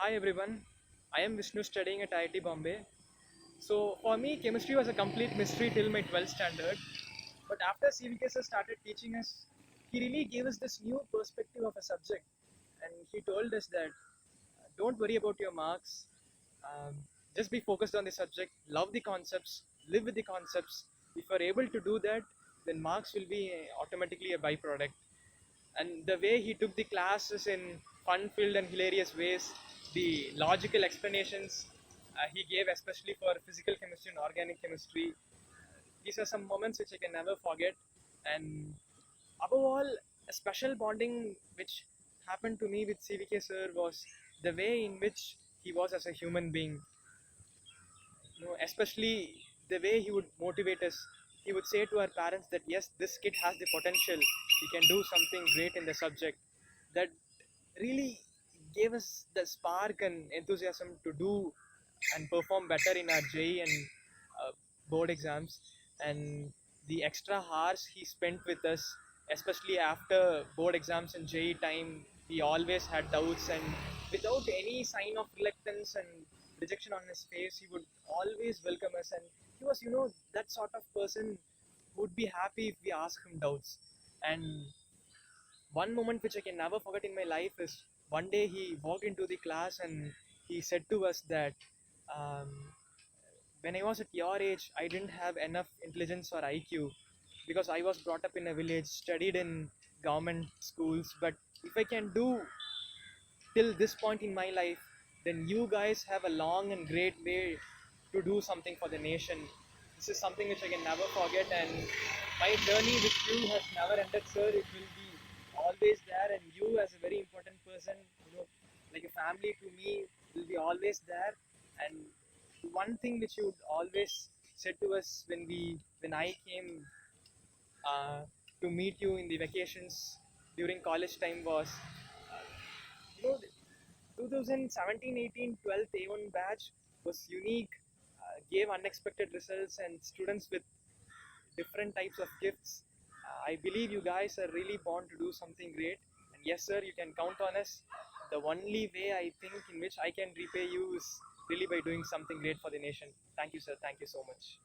Hi everyone, I am Vishnu studying at IIT Bombay. So for me, chemistry was a complete mystery till my 12th standard. But after CVK sir started teaching us, he really gave us this new perspective of a subject. And he told us that don't worry about your marks, um, just be focused on the subject, love the concepts, live with the concepts. If you are able to do that, then marks will be automatically a byproduct. And the way he took the classes in fun-filled and hilarious ways, the logical explanations he gave, especially for physical chemistry and organic chemistry, these are some moments which I can never forget. And above all, a special bonding which happened to me with CVK sir was the way in which he was as a human being. Especially the way he would motivate us. He would say to our parents that yes, this kid has the potential, he can do something great in the subject. That really gave us the spark and enthusiasm to do and perform better in our JEE and board exams. And the extra hours he spent with us, especially after board exams and JEE time, he always had doubts, and without any sign of reluctance and rejection on his face, he would always welcome us. And he was, that sort of person who would be happy if we ask him doubts. And one moment which I can never forget in my life is one day he walked into the class and he said to us that um, when I was at your age, I didn't have enough intelligence or IQ because I was brought up in a village, studied in government schools. But if I can do till this point in my life, then you guys have a long and great way to do something for the nation. This is something which I can never forget, and my journey with you has never ended, sir. It will be always there, and you, as a very important person, like a family to me, will be always there. And one thing which you would always said to us when I came uh, to meet you in the vacations during college time was, you know, 2017, 18, 12th A1 batch was unique, gave unexpected results, and students with different types of gifts. I believe you guys are really born to do something great. And yes, sir, you can count on us. The only way I think in which I can repay you is really by doing something great for the nation. Thank you, sir. Thank you so much.